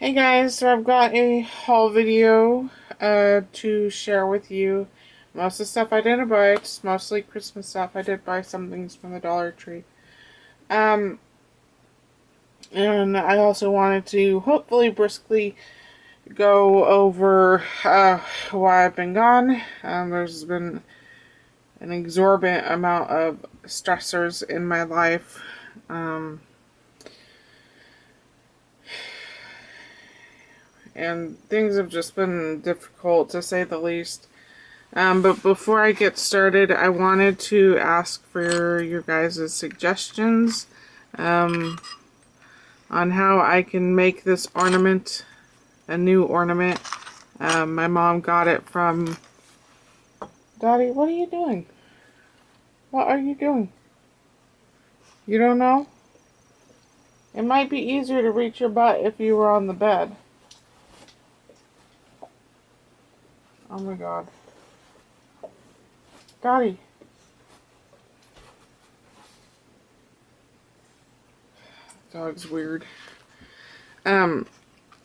Hey guys, so I've got a haul video to share with you. Most of the stuff I didn't buy, it's mostly Christmas stuff. I did buy some things from the Dollar Tree. Um, and I also wanted to hopefully briskly go over why I've been gone. There's been an exorbitant amount of stressors in my life. And things have just been difficult to say the least. But before I get started, I wanted to ask for your guys' suggestions on how I can make this ornament a new ornament. My mom got it from... Daddy, what are you doing? What are you doing? You don't know? It might be easier to reach your butt if you were on the bed. Oh my god. Daddy. Dog's weird. My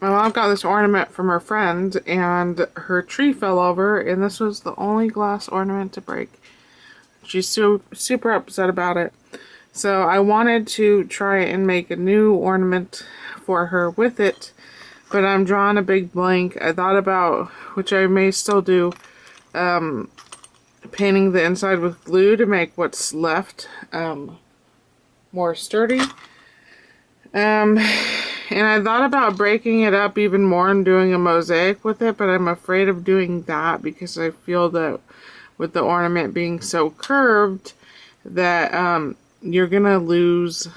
mom got this ornament from her friend, and her tree fell over, and this was the only glass ornament to break. She's super upset about it. So I wanted to try and make a new ornament for her with it, but I'm drawing a big blank. I thought about, which I may still do, painting the inside with glue to make what's left more sturdy. And I thought about breaking it up even more and doing a mosaic with it, but I'm afraid of doing that because I feel that with the ornament being so curved that you're gonna lose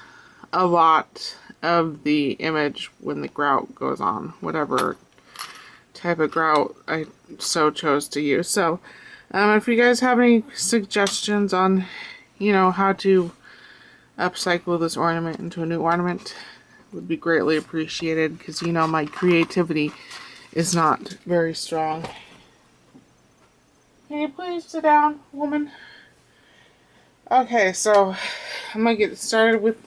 a lot of the image when the grout goes on, whatever type of grout I so chose to use. So if you guys have any suggestions on, how to upcycle this ornament into a new ornament, would be greatly appreciated, because my creativity is not very strong. Can you please sit down, woman? Okay, so I'm gonna get started with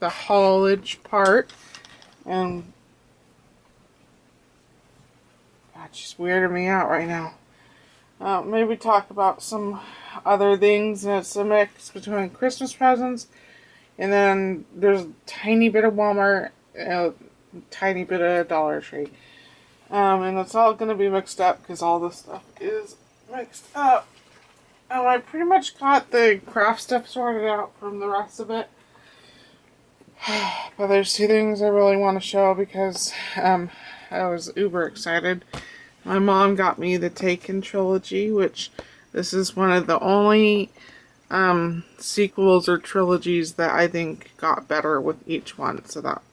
the haulage part. And God, she's weirding me out right now. Maybe talk about some other things, and it's a mix between Christmas presents, and then there's a tiny bit of Walmart, a tiny bit of Dollar Tree. And it's all going to be mixed up because all this stuff is mixed up. I pretty much got the craft stuff sorted out from the rest of it. But there's two things I really want to show because I was uber excited. My mom got me the Taken trilogy, which this is one of the only sequels or trilogies that I think got better with each one. So that's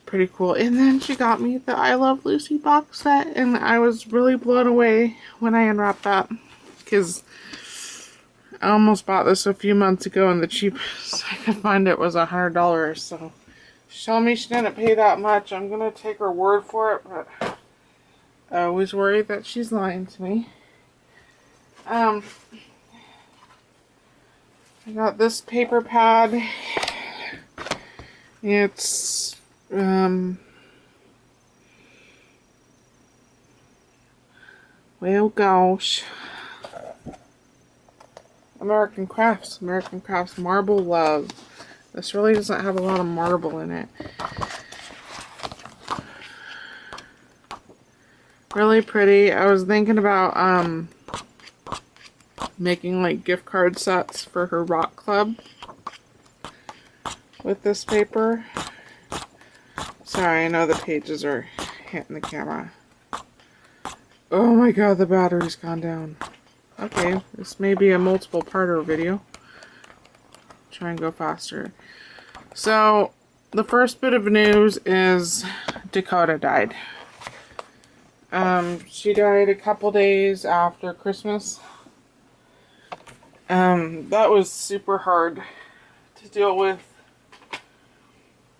pretty cool. And then she got me the I Love Lucy box set, and I was really blown away when I unwrapped that, because I almost bought this a few months ago, and the cheapest I could find it was $100. So she told me she didn't pay that much. I'm gonna take her word for it, but I always worry that she's lying to me. I got this paper pad. It's well, gosh, American Crafts Marble Love. This really doesn't have a lot of marble in it. Really pretty. I was thinking about making like gift card sets for her rock club with this paper. Sorry, I know the pages are hitting the camera. Oh my god, the battery's gone down. Okay, this may be a multiple parter video. Try and go faster. So, the first bit of news is Dakota died. She died a couple days after Christmas. That was super hard to deal with.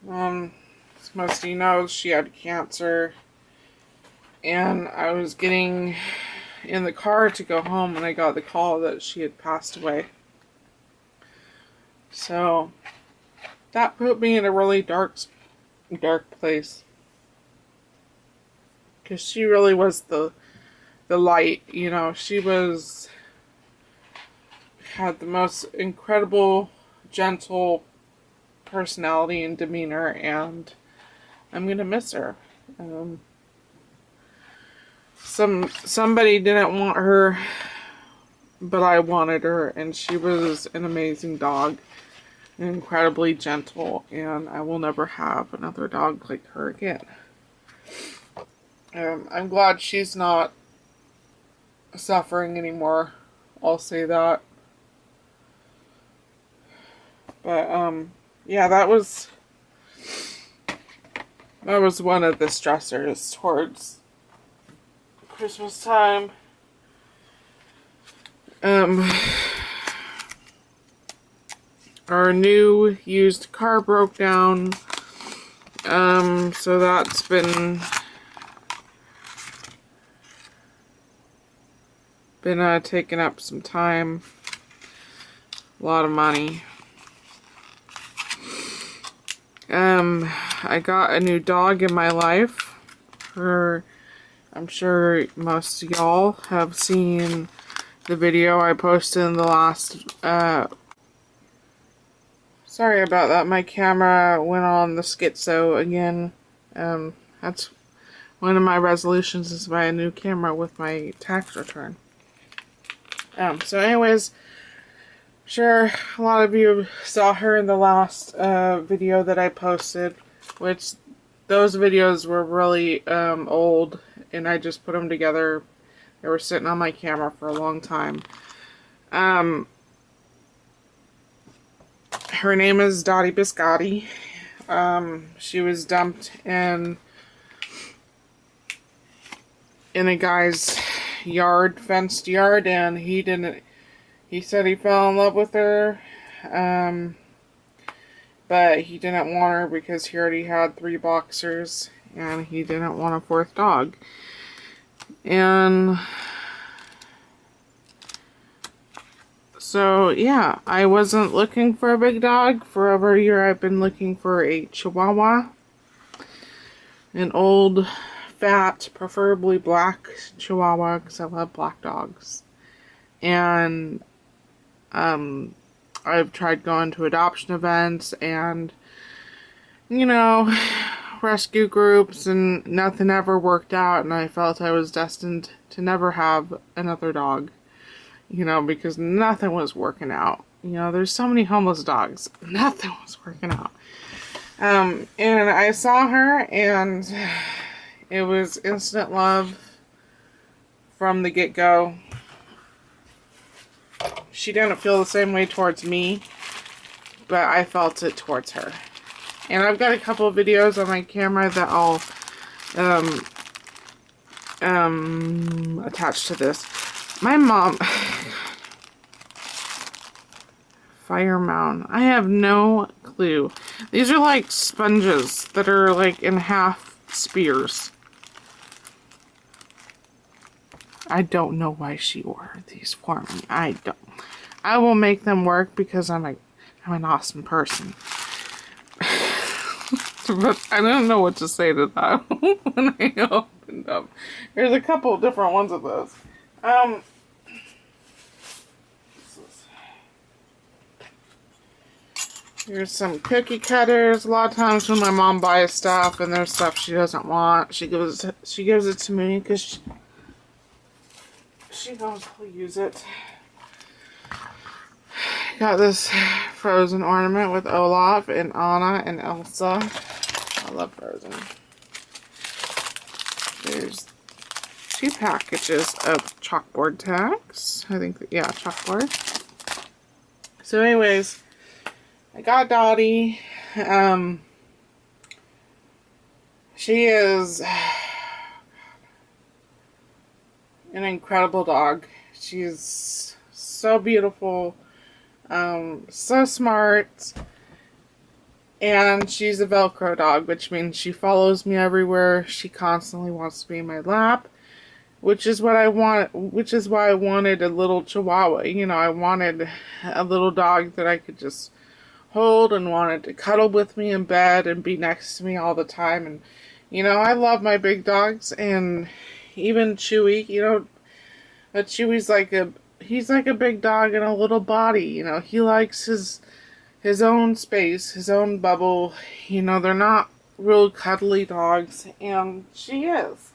As most of you know, she had cancer, and I was getting in the car to go home when I got the call that she had passed away. So that put me in a really dark place. because she really was the light, you know. She had the most incredible, gentle personality and demeanor, and I'm gonna miss her. Somebody didn't want her, but I wanted her, and she was an amazing dog, incredibly gentle, and I will never have another dog like her again. I'm glad she's not suffering anymore. I'll say that. But yeah, that was one of the stressors towards Christmas time. Our new used car broke down. So that's been taking up some time. A lot of money. I got a new dog in my life. I'm sure most of y'all have seen the video I posted in the last, sorry about that, my camera went on the schizo again. That's one of my resolutions, is to buy a new camera with my tax return. So anyways, sure, a lot of you saw her in the last video that I posted, which those videos were really old, and I just put them together. They were sitting on my camera for a long time. Her name is Dottie Biscotti. She was dumped in a guy's yard, fenced yard, and he said he fell in love with her, but he didn't want her because he already had 3 boxers, and he didn't want a 4th dog. And so, yeah, I wasn't looking for a big dog. For over a year, I've been looking for a Chihuahua. An old, fat, preferably black Chihuahua, because I love black dogs. And I've tried going to adoption events and, you know, rescue groups, and nothing ever worked out, and I felt I was destined to never have another dog, you know, because nothing was working out. You know, there's so many homeless dogs. Nothing was working out. And I saw her, and it was instant love from the get-go. She didn't feel the same way towards me, but I felt it towards her. And I've got a couple of videos on my camera that I'll attach to this. My mom... Fire mound. I have no clue. These are like sponges that are like in half spears. I don't know why she ordered these for me. I don't. I will make them work because I'm an awesome person. But I don't know what to say to that when I opened up. There's a couple of different ones of those. Here's some cookie cutters. A lot of times when my mom buys stuff and there's stuff she doesn't want, she gives it to me because she knows I'll use it. Got this Frozen ornament with Olaf and Anna and Elsa. I love Frozen. There's 2 packages of chalkboard tags. I think, yeah, chalkboard. So anyways, I got Dottie. She is an incredible dog. She's so beautiful, so smart, and she's a Velcro dog, which means she follows me everywhere. She constantly wants to be in my lap, which is what I want, which is why I wanted a little Chihuahua. You know, I wanted a little dog that I could just hold and wanted to cuddle with me in bed and be next to me all the time, and You know, I love my big dogs, and even Chewy, you know, but Chewy's he's like a big dog in a little body, you know. He likes his own space, his own bubble. You know, they're not real cuddly dogs, and she is.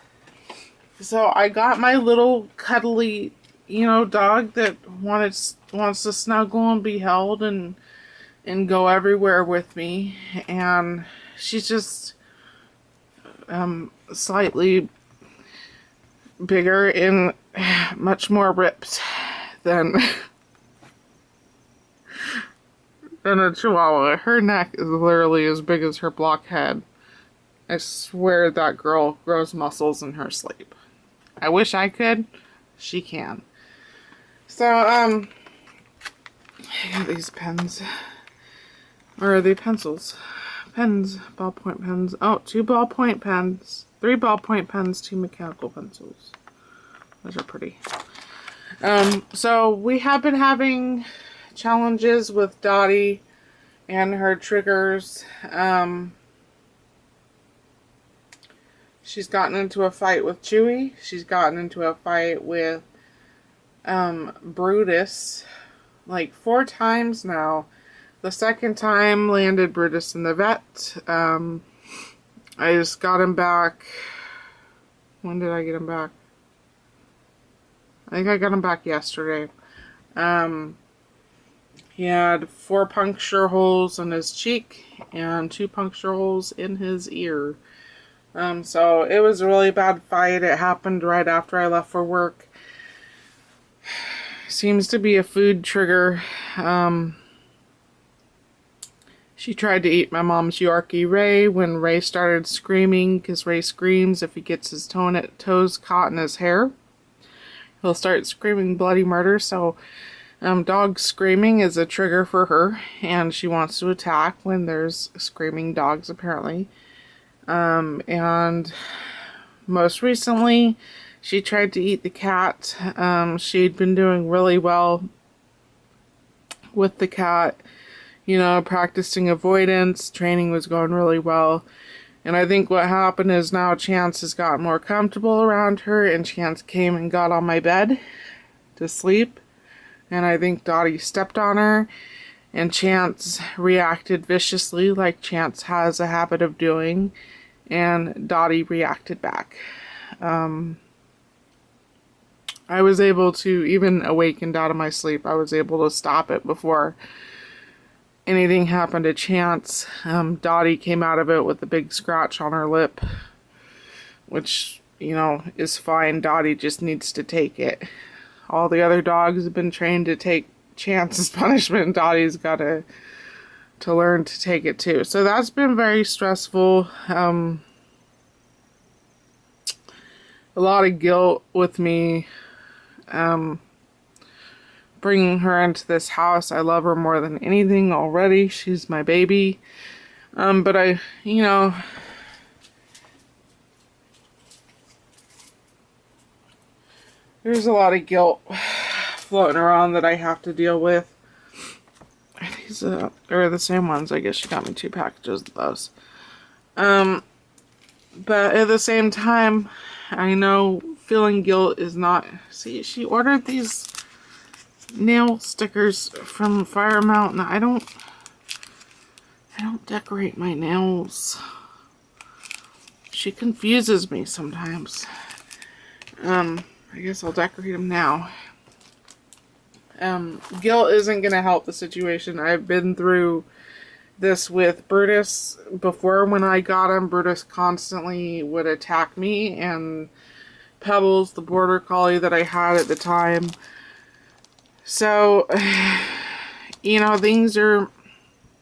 So I got my little cuddly, you know, dog that wants to snuggle and be held and go everywhere with me, and she's just slightly bigger and much more ripped than than a Chihuahua. Her neck is literally as big as her blockhead. I swear that girl grows muscles in her sleep. I wish I could. She can. So, I got these pens. Or are they pencils? Pens. Ballpoint pens. Oh, 2 ballpoint pens. 3 ballpoint pens, 2 mechanical pencils. Those are pretty. So we have been having challenges with Dottie and her triggers. She's gotten into a fight with Chewy. She's gotten into a fight with Brutus like 4 times now. The second time landed Brutus in the vet. I just got him back. When did I get him back? I think I got him back yesterday. He had 4 puncture holes in his cheek and 2 puncture holes in his ear. So it was a really bad fight. It happened right after I left for work. Seems to be a food trigger. She tried to eat my mom's Yorkie Ray when Ray started screaming, because Ray screams if he gets his toes caught in his hair. He'll start screaming bloody murder, so dog screaming is a trigger for her, and she wants to attack when there's screaming dogs, apparently. And most recently, she tried to eat the cat. She'd been doing really well with the cat, you know, practicing avoidance. Training was going really well. And I think what happened is now Chance has gotten more comfortable around her, and Chance came and got on my bed to sleep. And I think Dottie stepped on her, and Chance reacted viciously like Chance has a habit of doing, and Dottie reacted back. I was able to, even awakened out of my sleep, I was able to stop it before anything happened to Chance. Dottie came out of it with a big scratch on her lip, which, you know, is fine. Dottie just needs to take it. All the other dogs have been trained to take Chance's punishment. Dottie's got to learn to take it too. So that's been very stressful. A lot of guilt with me bringing her into this house. I love her more than anything already. She's my baby. But you know, there's a lot of guilt floating around that I have to deal with. These are the same ones. I guess she got me 2 packages of those. But at the same time, I know feeling guilt is not... See, she ordered these nail stickers from Fire Mountain. I don't decorate my nails. She confuses me sometimes. I guess I'll decorate them now. Guilt isn't going to help the situation. I've been through this with Brutus before. When I got him, Brutus constantly would attack me, and Pebbles, the border collie that I had at the time. So, you know, things are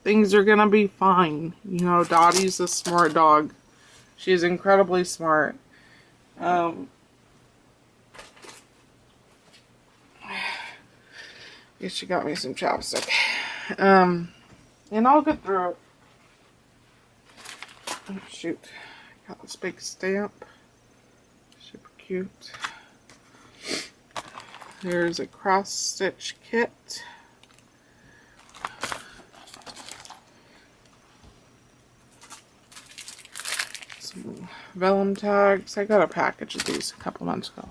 going to be fine. You know, Dottie's a smart dog. She's incredibly smart. Guess she got me some chapstick. And I'll get through it. Oh, shoot. Got this big stamp. Super cute. There's a cross-stitch kit. some vellum tags. I got a package of these a couple months ago.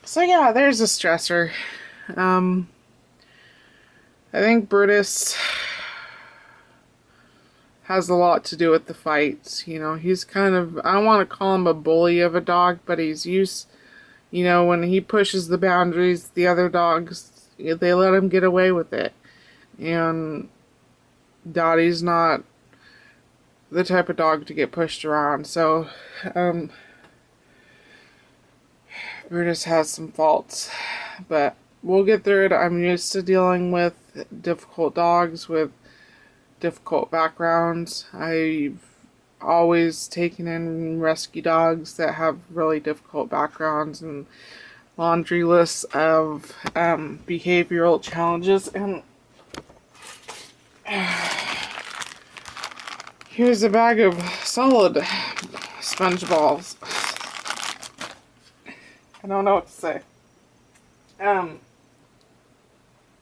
So yeah, there's a stressor. I think Brutus has a lot to do with the fights. You know, he's kind of, I don't want to call him a bully of a dog, but he's used, you know, when he pushes the boundaries, the other dogs, they let him get away with it. And Dottie's not the type of dog to get pushed around. So, Brutus has some faults, but we'll get through it. I'm used to dealing with difficult dogs with difficult backgrounds. I've always taken in rescue dogs that have really difficult backgrounds and laundry lists of behavioral challenges. And here's a bag of solid sponge balls. I don't know what to say.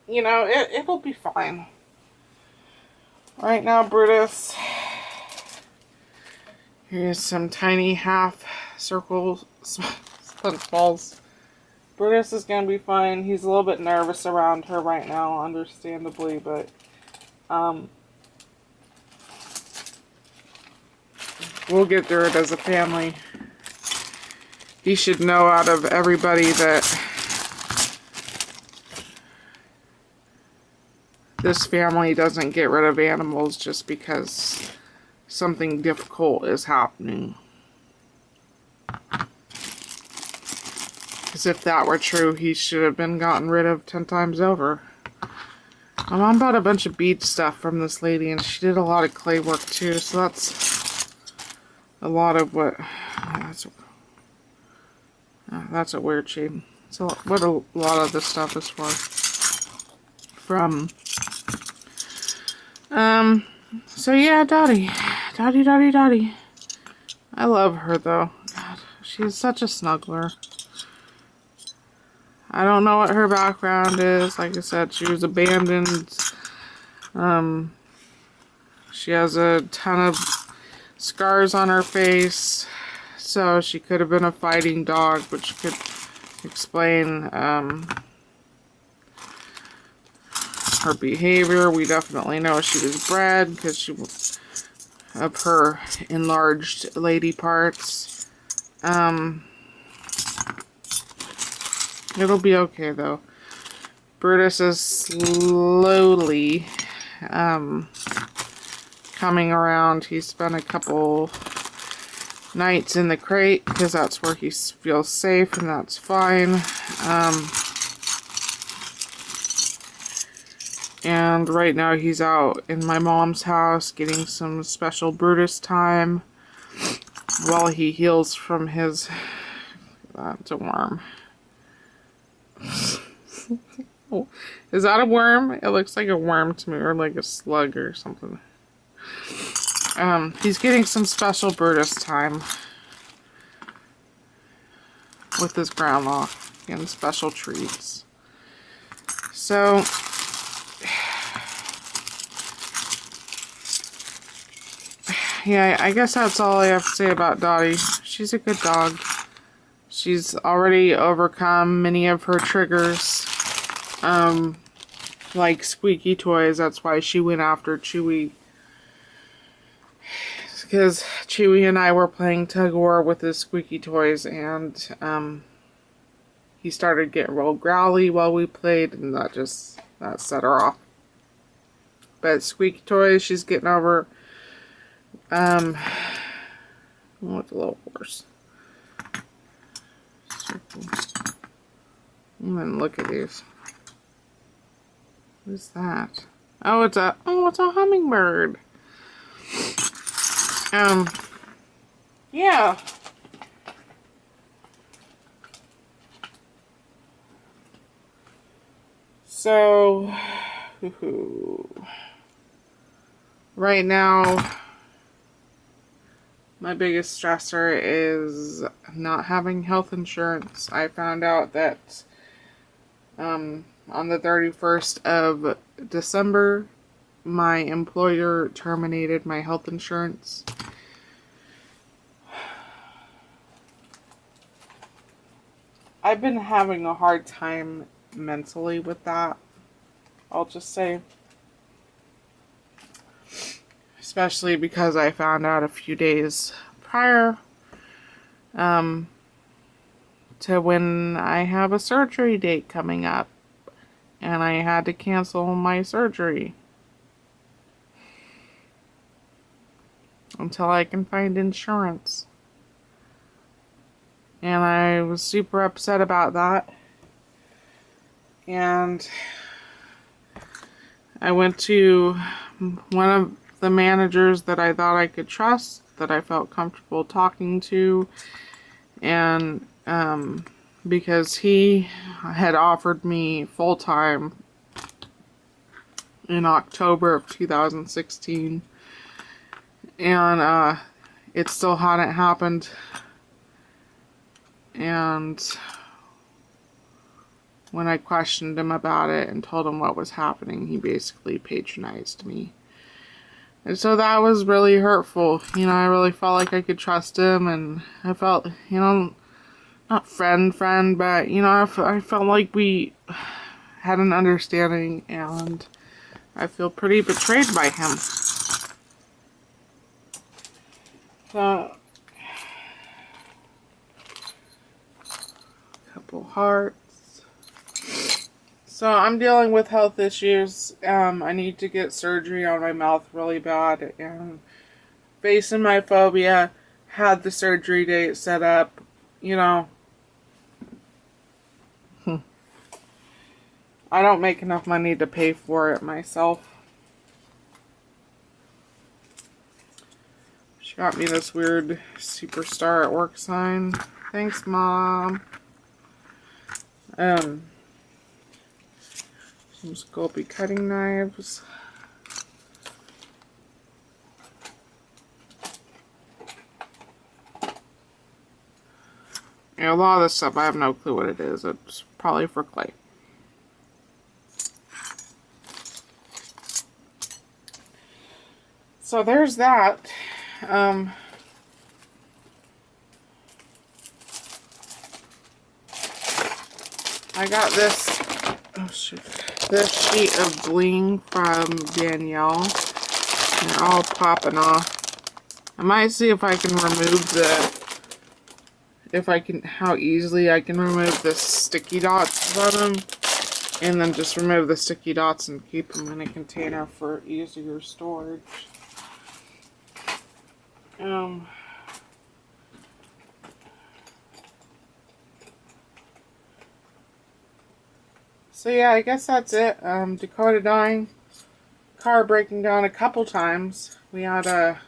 You know, it'll be fine. Right now, Brutus, here's some tiny half circle sponge balls. Brutus is gonna be fine. He's a little bit nervous around her right now, understandably, but we'll get through it as a family. He should know out of everybody that this family doesn't get rid of animals just because something difficult is happening. Because if that were true, he should have been gotten rid of 10 times over. My mom bought a bunch of bead stuff from this lady, and she did a lot of clay work too, so that's a lot of what... that's a weird shape. So what a lot of this stuff is for. So yeah, Dottie. Dottie. I love her though. God, she's such a snuggler. I don't know what her background is. Like I said, she was abandoned. She has a ton of scars on her face. So she could have been a fighting dog, which could explain her behavior. We definitely know she was bred because of her enlarged lady parts. It'll be okay though. Brutus is slowly coming around. He spent a couple nights in the crate because that's where he feels safe, and that's fine. And right now he's out in my mom's house getting some special Brutus time while he heals from his... That's a worm. Oh, is that a worm? It looks like a worm to me, or like a slug or something. He's getting some special Brutus time with his grandma and special treats. So, yeah, I guess that's all I have to say about Dottie. She's a good dog. She's already overcome many of her triggers. Like squeaky toys. That's why she went after Chewy. Because Chewy and I were playing tug of war with his squeaky toys, and he started getting real growly while we played, and that set her off. But squeaky toys, she's getting over. What's a little worse? And look at these. What's that? Oh, it's a hummingbird. Yeah. So, right now, my biggest stressor is not having health insurance. I found out that on the 31st of December, my employer terminated my health insurance. I've been having a hard time mentally with that, I'll just say. Especially because I found out a few days prior to when I have a surgery date coming up. And I had to cancel my surgery until I can find insurance. And I was super upset about that. And I went to one of the managers that I thought I could trust, that I felt comfortable talking to, and because he had offered me full-time in October of 2016, and it still hadn't happened. And when I questioned him about it and told him what was happening, he basically patronized me. And so that was really hurtful. You know, I really felt like I could trust him, and I felt, you know, not friend, but, you know, I felt like we had an understanding, and I feel pretty betrayed by him. So, couple hearts. So I'm dealing with health issues. I need to get surgery on my mouth really bad, and facing my phobia, had the surgery date set up, you know. I don't make enough money to pay for it myself. She got me this weird superstar at work sign. Thanks, Mom. Some Sculpey cutting knives. Yeah, a lot of this stuff, I have no clue what it is. It's probably for clay. So there's that. I got this, oh shoot, this sheet of bling from Danielle. They're all popping off. I might see if I can remove how easily I can remove the sticky dots on them. And then just remove the sticky dots and keep them in a container for easier storage. So yeah, I guess that's it. Dakota dying, car breaking down a couple times. We had to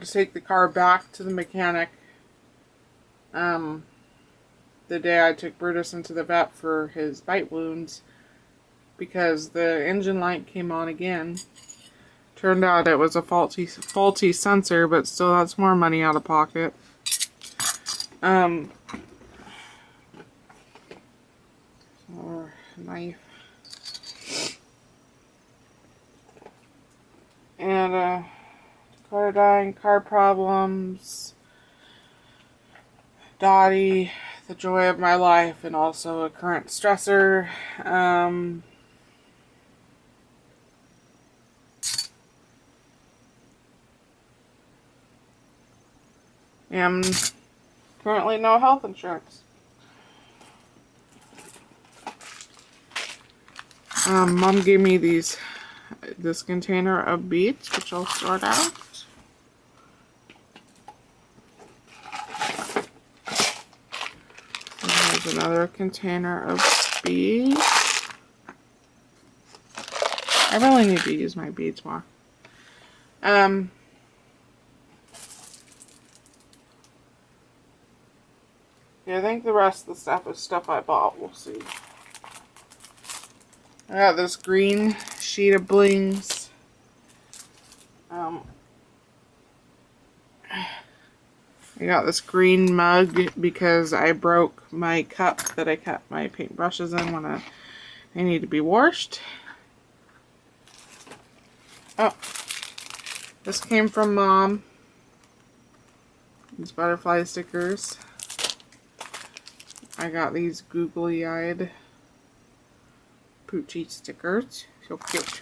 take the car back to the mechanic. The day I took Brutus into the vet for his bite wounds, because the engine light came on again. Turned out it was a faulty sensor, but still that's more money out of pocket. Or knife. And Dakota dying, car problems, Dottie, the joy of my life, and also a current stressor. And currently no health insurance. Mom gave me this container of beads, which I'll sort out. And there's another container of beads. I really need to use my beads more. Yeah, I think the rest of the stuff is stuff I bought. We'll see. I got this green sheet of blings. I got this green mug because I broke my cup that I kept my paintbrushes in when they need to be washed. Oh, this came from Mom. These butterfly stickers. I got these googly-eyed Poochie stickers. So cute.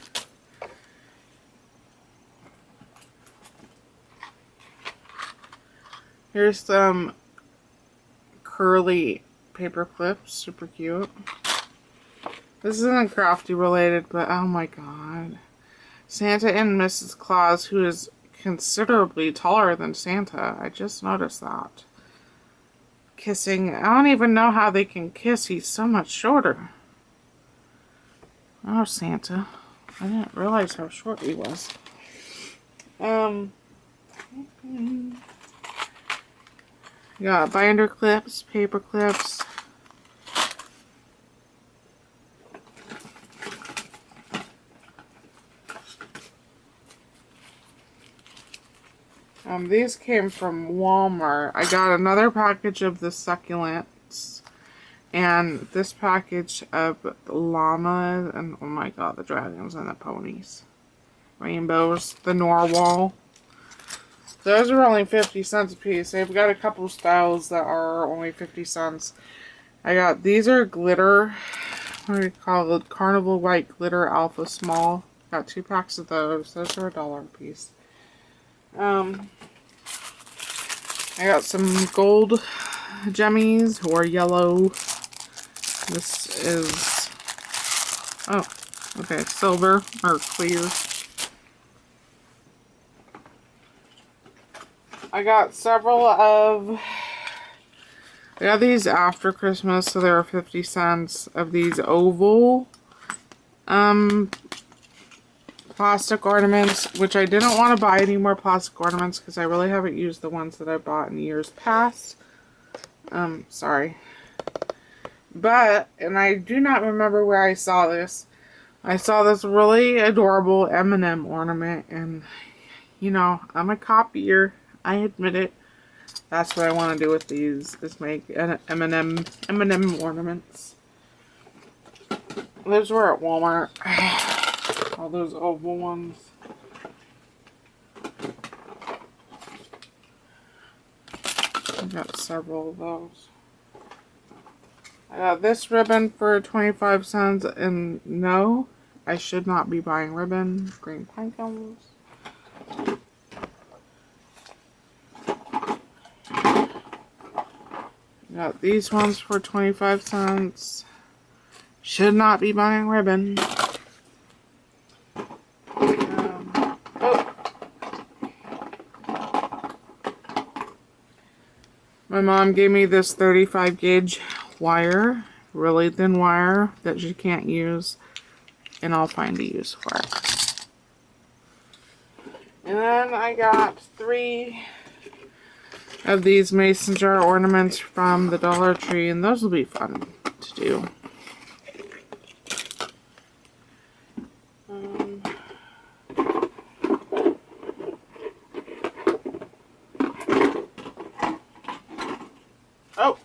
Here's some curly paper clips. Super cute. This isn't crafty related, but oh my god. Santa and Mrs. Claus, who is considerably taller than Santa. I just noticed that. Kissing. I don't even know how they can kiss. He's so much shorter. Oh, Santa. I didn't realize how short he was. Got binder clips, paper clips. These came from Walmart. I got another package of the succulents and this package of llamas and oh my god, the dragons and the ponies. Rainbows, the narwhal. Those are only 50 cents a piece. They've got a couple styles that are only 50 cents. I got, these are glitter, what do you call it? Carnival White Glitter Alpha Small. Got 2 packs of those. Those are $1 a piece. I got some gold jemmies or yellow. This is, oh, okay, silver or clear. I got several of, I got these after Christmas, so they were 50 cents of these oval plastic ornaments, which I didn't want to buy any more plastic ornaments because I really haven't used the ones that I bought in years past. Sorry. But, and I do not remember where I saw this. I saw this really adorable M&M ornament, and, you know, I'm a copier. I admit it. That's what I want to do with these, is make M&M ornaments. Those were at Walmart. All those oval ones. I got several of those. I got this ribbon for 25 cents, and no, I should not be buying ribbon. Green pine cones. Got these ones for 25 cents. Should not be buying ribbon. My mom gave me this 35 gauge wire, really thin wire that you can't use, and I'll find a use for it. And then I got 3 of these mason jar ornaments from the Dollar Tree, and those will be fun to do. Oh!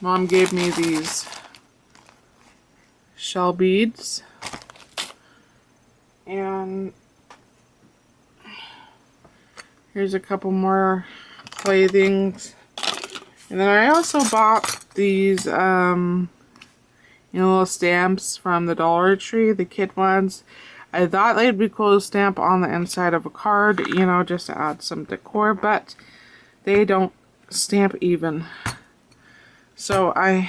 Mom gave me these shell beads. And here's a couple more clay things. And then I also bought these, little stamps from the Dollar Tree, the kid ones. I thought they'd be cool to stamp on the inside of a card, you know, just to add some decor, but they don't stamp even. So I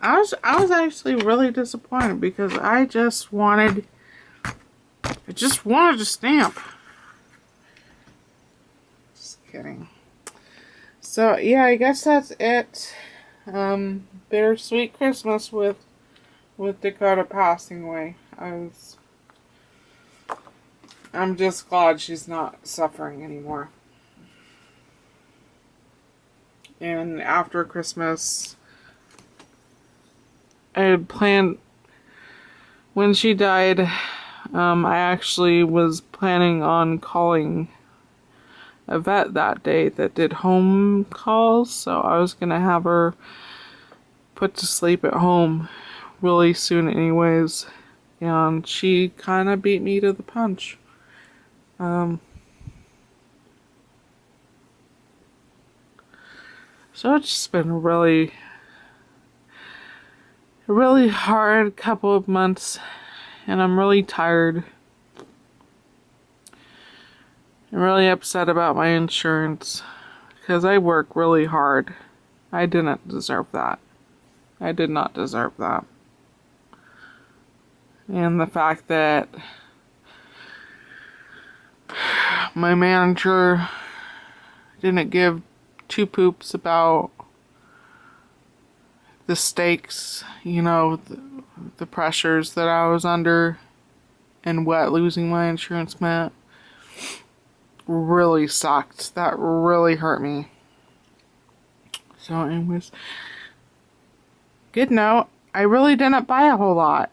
was actually really disappointed because I just wanted to stamp. Just kidding. So yeah, I guess that's it. Bittersweet Christmas with Dakota passing away. I'm just glad she's not suffering anymore. And after Christmas, I had planned, when she died, I actually was planning on calling a vet that day that did home calls, so I was gonna have her put to sleep at home really soon anyways. and she kind of beat me to the punch. So it's just been a really hard couple of months, and I'm really tired. I'm really upset about my insurance because I work really hard. I didn't deserve that. I did not deserve that. And the fact that my manager didn't give two poops about the stakes, you know, the pressures that I was under and what losing my insurance meant really sucked. That really hurt me. So anyways, good note. I really didn't buy a whole lot.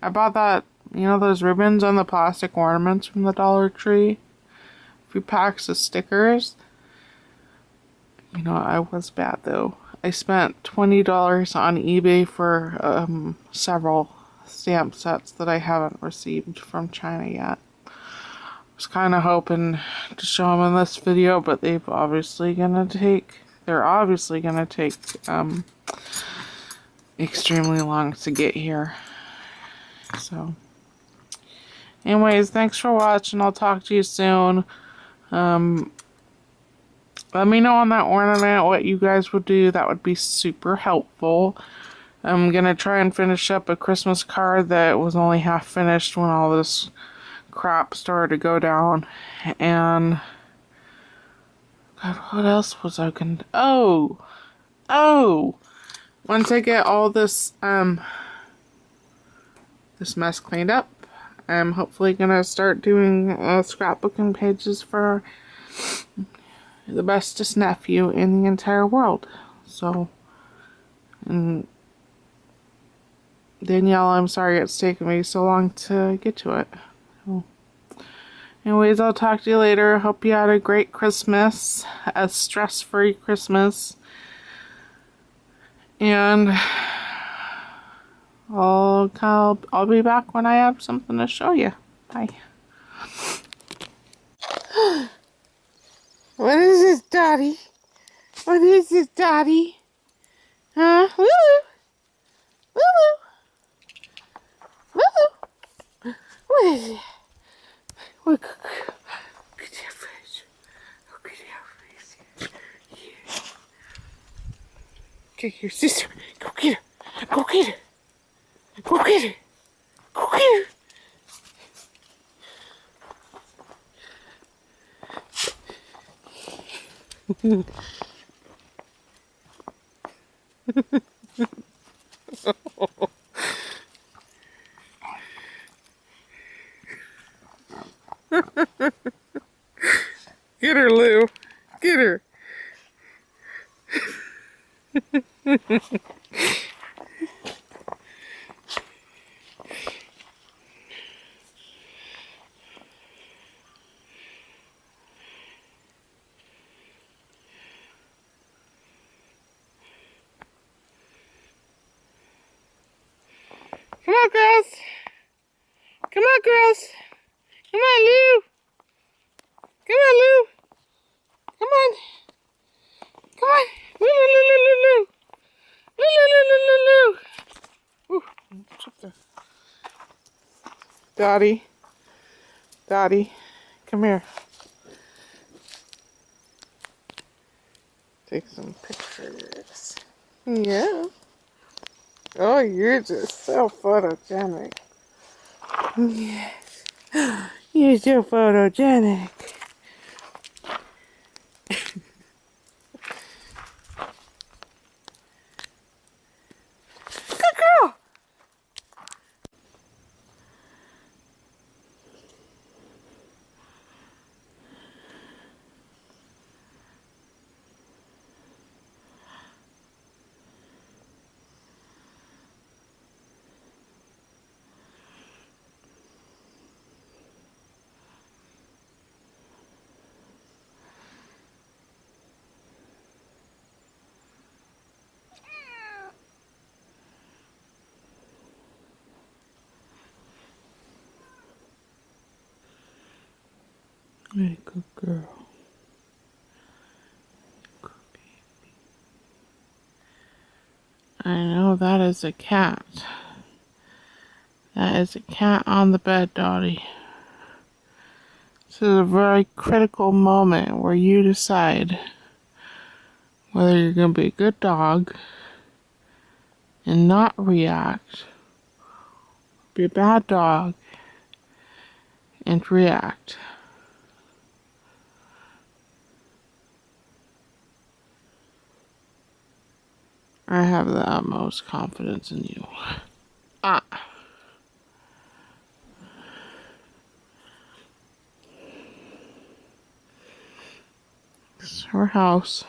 I bought that, you know, those ribbons on the plastic ornaments from the Dollar Tree. A few packs of stickers. You know, I was bad though. I spent $20 on eBay for several stamp sets that I haven't received from China yet. I was kind of hoping to show them in this video, but they're obviously gonna take extremely long to get here. So anyways, thanks for watching. I'll talk to you soon. Let me know on that ornament what you guys would do. That would be super helpful. I'm gonna try and finish up a Christmas card that was only half finished when all this crap started to go down. And God, what else was I gonna do? Oh! Once I get all this this mess cleaned up, I'm hopefully gonna start doing scrapbooking pages for the bestest nephew in the entire world. So, and Danielle, I'm sorry it's taken me so long to get to it. So, anyways, I'll talk to you later. Hope you had a great Christmas, a stress-free Christmas, and I'll be back when I have something to show you. Bye. What is this, Daddy? What is this, Daddy? Huh? Lulu? Lulu? Lulu? What is it? Look at that face. Look at that face. Yeah. Okay, your sister. Go get her. Go get her. Go get her. Go get her. Get her, Lou. Get her. Come on, girls. Come on, girls. Come on, Lou. Come on, Lou. Come on. Come on. Lou, Lou, Lou, Lou, Lou. Lou, Lou, Lou, Lou, Lou, Lou. Ooh, something. Dottie. Dottie. Come here. Take some pictures. Yeah. Oh, you're just so photogenic. Yes. You're so photogenic. Good girl. Hey, good girl. I know that is a cat. That is a cat on the bed, Dottie. This is a very critical moment where you decide whether you're going to be a good dog and not react, be a bad dog and react. I have the utmost confidence in you. Ah. It's her house.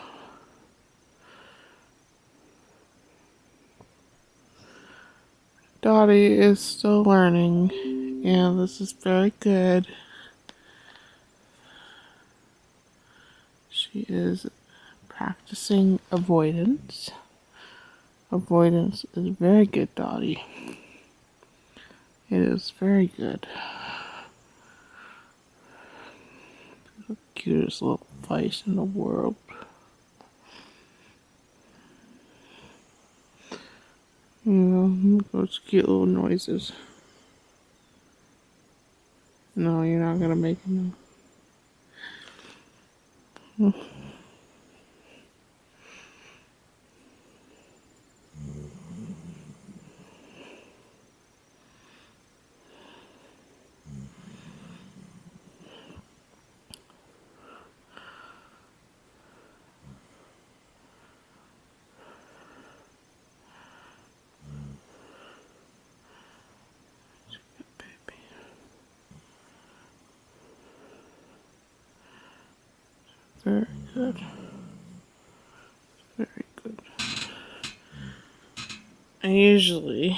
Dottie is still learning, and this is very good. She is practicing avoidance. Avoidance is very good, Dottie. It is very good. The cutest little face in the world. Those cute little noises. No, you're not gonna make them. Very good. Very good. I usually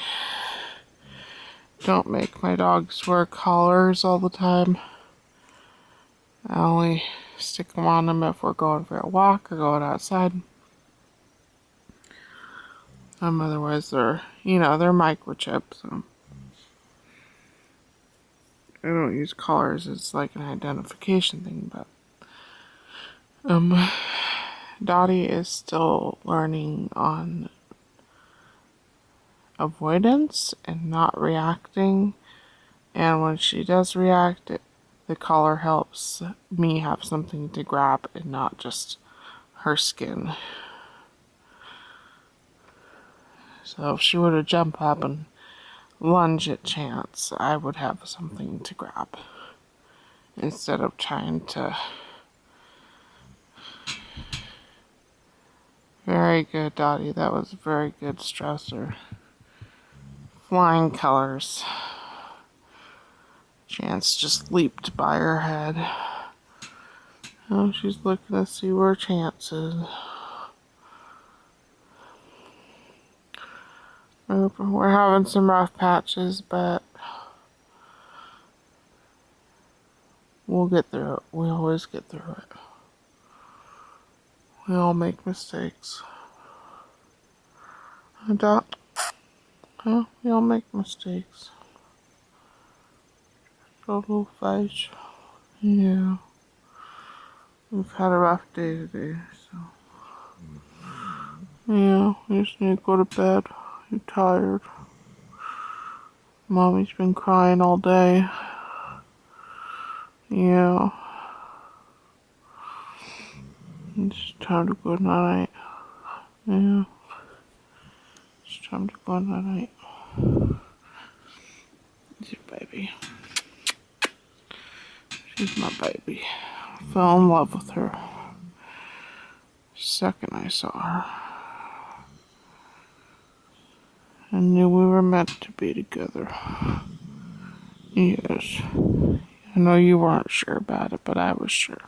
don't make my dogs wear collars all the time. I only stick them on them if we're going for a walk or going outside. Otherwise they're microchips. So I don't use collars as like an identification thing, but Dottie is still learning on avoidance and not reacting. And when she does react, the collar helps me have something to grab and not just her skin. So if she were to jump up and lunge at chance, I would have something to grab instead of trying to. Very good, Dottie. That was a very good stressor. Flying colors. Chance just leaped by her head. Oh, she's looking to see where Chance is. We're having some rough patches, but we'll get through it. We always get through it. We all make mistakes. Dot. Huh? We all make mistakes. A little face. Yeah. We've had a rough day today, so. Yeah, we just need to go to bed. I'm tired. Mommy's been crying all day. Yeah. It's time to go night. Yeah. It's time to go night. It's your baby. She's my baby. I fell in love with her the second I saw her. I knew we were meant to be together. Yes. I know you weren't sure about it, but I was sure.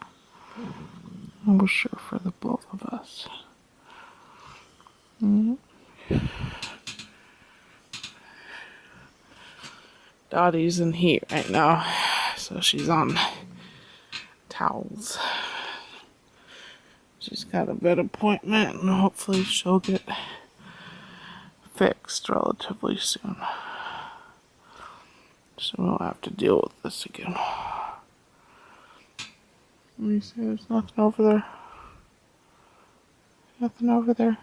I was sure for the both of us. Dottie's in heat right now, so she's on towels. She's got a vet appointment, and hopefully she'll get fixed relatively soon. So we won't have to deal with this again. Let me see, there's nothing over there. Nothing over there.